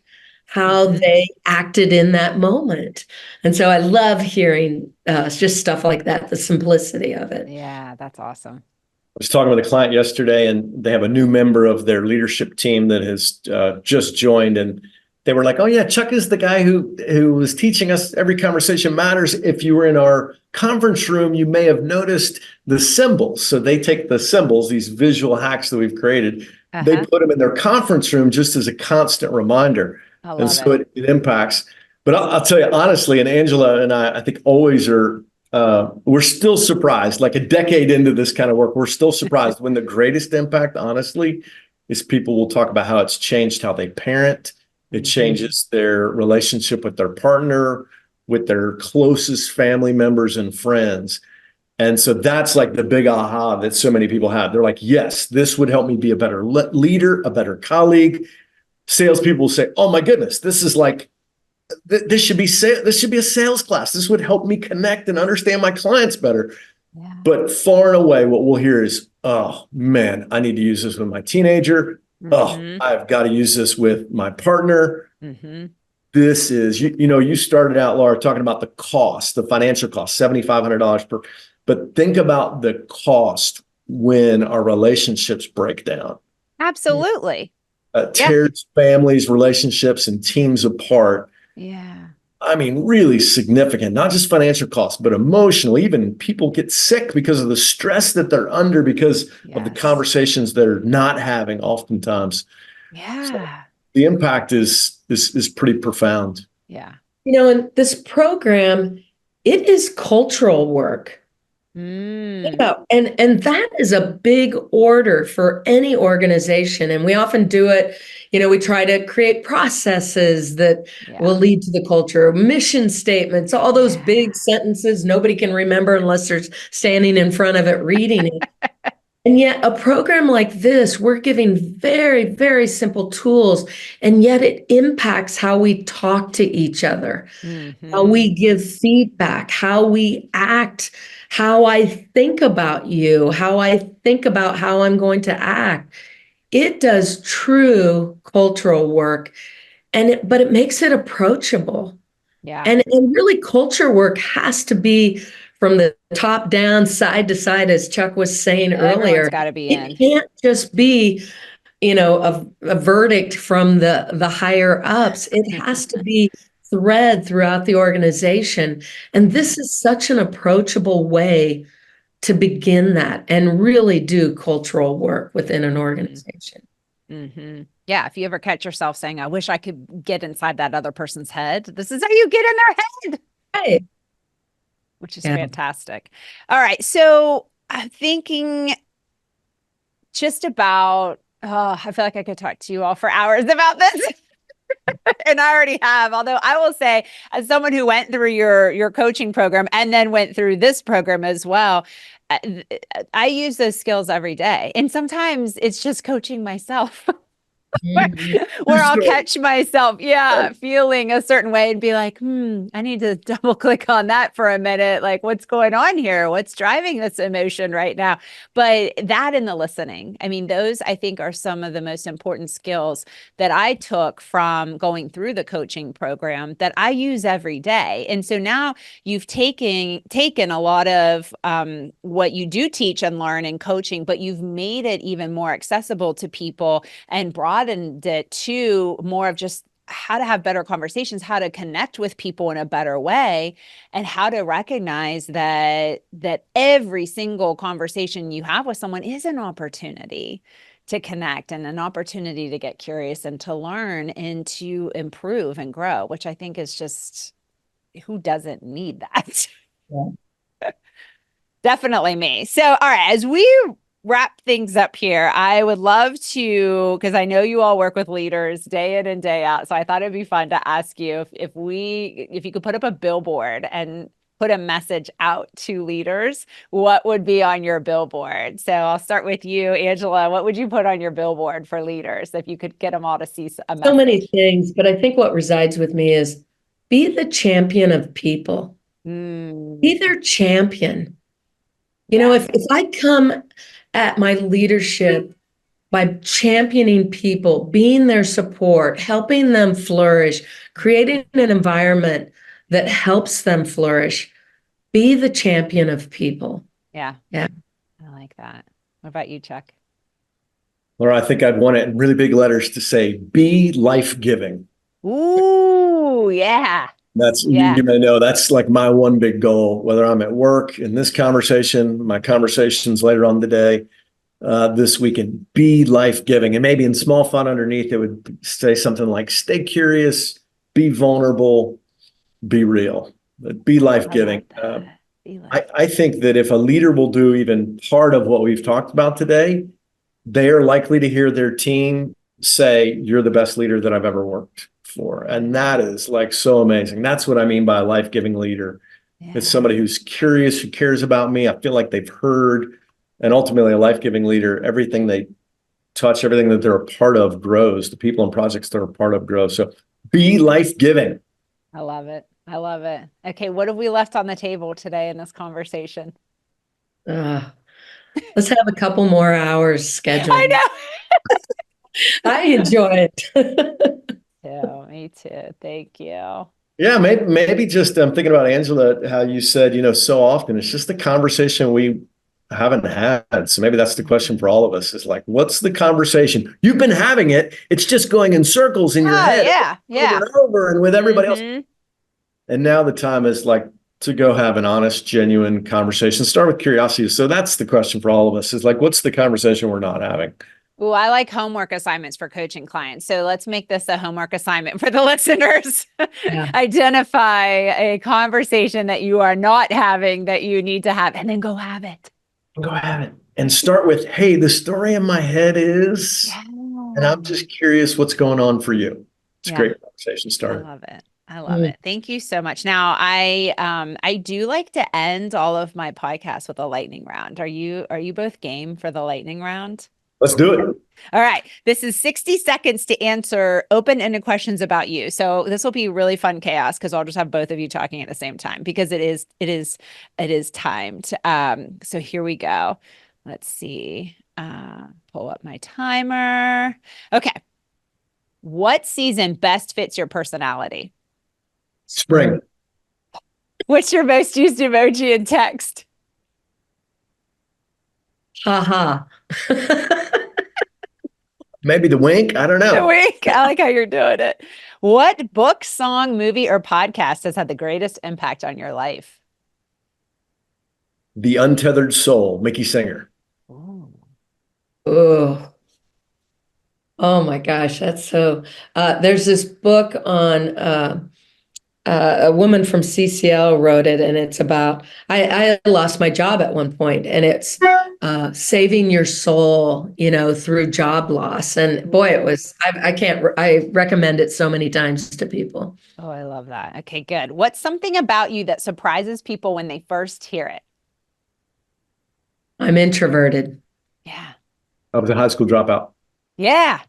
[SPEAKER 2] how they acted in that moment. And so I love hearing just stuff like that, the simplicity of it.
[SPEAKER 1] Yeah, that's awesome.
[SPEAKER 3] I was talking with a client yesterday, and they have a new member of their leadership team that has just joined. And they were like, "Oh yeah, Chuck is the guy who was teaching us every conversation matters. If you were in our conference room, you may have noticed the symbols." So they take the symbols, these visual hacks that we've created, they put them in their conference room just as a constant reminder. And so it impacts. But I'll tell you honestly, and Angela and I think always are, we're still surprised, like a decade into this kind of work, we're still surprised when the greatest impact, honestly, is people will talk about how it's changed how they parent. It changes their relationship with their partner, with their closest family members and friends. And so that's like the big aha that so many people have. They're like, yes, this would help me be a better leader, a better colleague. Salespeople will say, "Oh my goodness, this is like, this should be a sales class. This would help me connect and understand my clients better." Yeah. But far and away, what we'll hear is, "Oh man, I need to use this with my teenager. Oh, I've got to use this with my partner." This is, you started out, Laura, talking about the cost, the financial cost, $7,500 per. But think about the cost when our relationships break down.
[SPEAKER 1] Absolutely.
[SPEAKER 3] Tears families, relationships, and teams apart.
[SPEAKER 1] Yeah.
[SPEAKER 3] I mean, really significant, not just financial costs, but emotional. Even people get sick because of the stress that they're under because of the conversations they're not having oftentimes.
[SPEAKER 1] Yeah.
[SPEAKER 3] So the impact is pretty profound.
[SPEAKER 1] Yeah.
[SPEAKER 2] And this program, it is cultural work. Yeah, and that is a big order for any organization. And we often do it, we try to create processes that will lead to the culture, mission statements, all those big sentences nobody can remember unless they're standing in front of it reading it. And yet a program like this, we're giving very, very simple tools, and yet it impacts how we talk to each other, how we give feedback, how we act, how I think about you, how I think about how I'm going to act. It does true cultural work, but it makes it approachable.
[SPEAKER 1] Yeah.
[SPEAKER 2] And really culture work has to be from the top down, side to side, as Chuck was saying earlier.
[SPEAKER 1] Everyone's got to be in.
[SPEAKER 2] It can't just be, a verdict from the higher ups. It has to be thread throughout the organization. And this is such an approachable way to begin that and really do cultural work within an organization.
[SPEAKER 1] Mm-hmm. Yeah. If you ever catch yourself saying, I wish I could get inside that other person's head, this is how you get in their head.
[SPEAKER 2] Right.
[SPEAKER 1] Which is fantastic. All right. So I'm thinking just about, I feel like I could talk to you all for hours about this. And I already have, although I will say, as someone who went through your coaching program and then went through this program as well, I use those skills every day. And sometimes it's just coaching myself. Where I'll catch myself, feeling a certain way and be like, I need to double click on that for a minute. Like, what's going on here? What's driving this emotion right now? But that and the listening, I mean, those I think are some of the most important skills that I took from going through the coaching program that I use every day. And so now you've taken a lot of what you do teach and learn in coaching, but you've made it even more accessible to people and broadened it to more of just how to have better conversations, how to connect with people in a better way, and how to recognize that every single conversation you have with someone is an opportunity to connect and an opportunity to get curious and to learn and to improve and grow, which I think is just, who doesn't need that? Yeah. Definitely me. So, all right, as we wrap things up here, I would love to, because I know you all work with leaders day in and day out. So I thought it'd be fun to ask you if you could put up a billboard and put a message out to leaders, what would be on your billboard? So I'll start with you, Angela. What would you put on your billboard for leaders if you could get them all to see a message?
[SPEAKER 2] So many things, but I think what resides with me is be the champion of people. Be their champion. If I come at my leadership by championing people, being their support, helping them flourish, creating an environment that helps them flourish, be the champion of people.
[SPEAKER 1] Yeah. I like that. What about you, Chuck?
[SPEAKER 3] Laura, I think I'd want it in really big letters to say, be life-giving.
[SPEAKER 1] Ooh, yeah.
[SPEAKER 3] You may know that's like my one big goal, whether I'm at work, in this conversation, my conversations later on the day, this weekend, be life-giving. And maybe in small font underneath, it would say something like, stay curious, be vulnerable, be real, but be life-giving. I think that if a leader will do even part of what we've talked about today, they are likely to hear their team say, you're the best leader that I've ever worked for. And that is like so amazing. That's what I mean by a life-giving leader. Yeah. It's somebody who's curious, who cares about me. I feel like they've heard, and ultimately a life-giving leader, everything they touch, everything that they're a part of grows. The people and projects they're a part of grow. So be life-giving.
[SPEAKER 1] I love it. I love it. Okay. What have we left on the table today in this conversation?
[SPEAKER 2] Let's have a couple more hours scheduled.
[SPEAKER 1] I know.
[SPEAKER 2] I enjoy it.
[SPEAKER 1] Me too. Thank you.
[SPEAKER 3] Yeah, maybe just I'm thinking about Angela, how you said, so often it's just the conversation we haven't had. So maybe that's the question for all of us is like, what's the conversation? You've been having it. It's just going in circles in your head.
[SPEAKER 1] Yeah.
[SPEAKER 3] Over and over and with everybody else. And now the time is like to go have an honest, genuine conversation. Start with curiosity. So that's the question for all of us is like, what's the conversation we're not having?
[SPEAKER 1] Ooh, I like homework assignments for coaching clients. So let's make this a homework assignment for the listeners.
[SPEAKER 2] Yeah.
[SPEAKER 1] Identify a conversation that you are not having that you need to have, and then go have it.
[SPEAKER 3] Go have it. And start with, hey, the story in my head is,
[SPEAKER 1] Yeah.
[SPEAKER 3] and I'm just curious what's going on for you. It's a
[SPEAKER 1] Yeah.
[SPEAKER 3] great conversation
[SPEAKER 1] I
[SPEAKER 3] starter.
[SPEAKER 1] love it. I love it. Thank you so much. Now, I do like to end all of my podcasts with a lightning round. Are you both game for the lightning round?
[SPEAKER 3] Let's do it.
[SPEAKER 1] All right. This is 60 seconds to answer open-ended questions about you. So this will be really fun chaos because I'll just have both of you talking at the same time because it is timed. So here we go. Let's see. Pull up my timer. Okay. What season best fits your personality?
[SPEAKER 3] Spring.
[SPEAKER 1] What's your most used emoji in text?
[SPEAKER 2] Ha
[SPEAKER 3] Maybe the wink. I don't
[SPEAKER 1] The
[SPEAKER 3] know.
[SPEAKER 1] wink. I like how you're doing it. What book, song, movie, or podcast has had the greatest impact on your life?
[SPEAKER 3] The Untethered Soul, Mickey Singer.
[SPEAKER 1] Ooh.
[SPEAKER 2] Oh. Oh my gosh, that's so. There's this book on a woman from CCL wrote it, and it's about I lost my job at one point, and it's saving your soul, through job loss. And boy, it was. I recommend it so many times to people.
[SPEAKER 1] Oh, I love that. Okay, good. What's something about you that surprises people when they first hear it?
[SPEAKER 2] I'm introverted.
[SPEAKER 1] Yeah.
[SPEAKER 3] I was a high school dropout.
[SPEAKER 1] Yeah.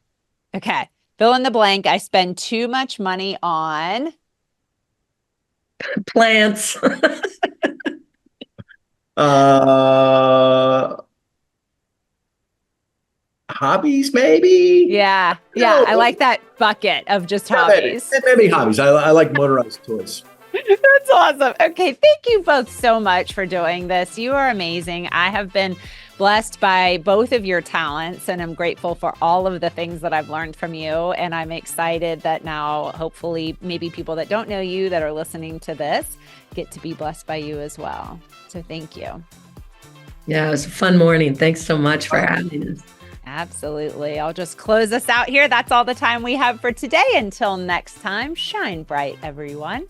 [SPEAKER 1] Okay. Fill in the blank. I spend too much money on.
[SPEAKER 2] Plants.
[SPEAKER 3] Hobbies, maybe?
[SPEAKER 1] Yeah.
[SPEAKER 3] No.
[SPEAKER 1] I like that bucket of just
[SPEAKER 3] Yeah,
[SPEAKER 1] hobbies.
[SPEAKER 3] maybe hobbies. I like motorized toys.
[SPEAKER 1] That's awesome. Okay. Thank you both so much for doing this. You are amazing. I have been blessed by both of your talents, and I'm grateful for all of the things that I've learned from you. And I'm excited that now, hopefully, maybe people that don't know you that are listening to this get to be blessed by you as well. So thank you.
[SPEAKER 2] Yeah, it was a fun morning. Thanks so much for having us.
[SPEAKER 1] Absolutely. I'll just close us out here. That's all the time we have for today. Until next time, shine bright, everyone.